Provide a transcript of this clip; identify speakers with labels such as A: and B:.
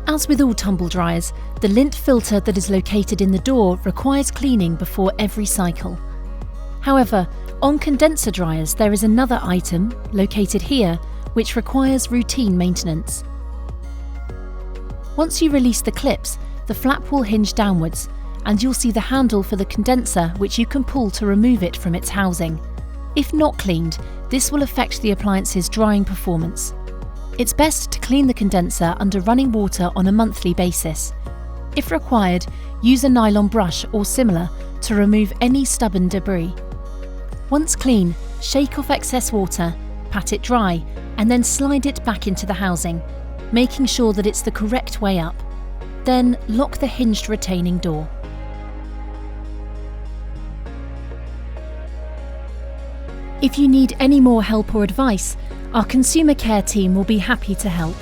A: As with all tumble dryers, the lint filter that is located in the door requires cleaning before every cycle. However, on condenser dryers there is another item, located here, which requires routine maintenance. Once you release the clips, the flap will hinge downwards, and you'll see the handle for the condenser which you can pull to remove it from its housing. If not cleaned, this will affect the appliance's drying performance. It's best to clean the condenser under running water on a monthly basis. If required, use a nylon brush or similar to remove any stubborn debris. Once clean, shake off excess water, pat it dry, and then slide it back into the housing, making sure that it's the correct way up. Then lock the hinged retaining door. If you need any more help or advice, our consumer care team will be happy to help.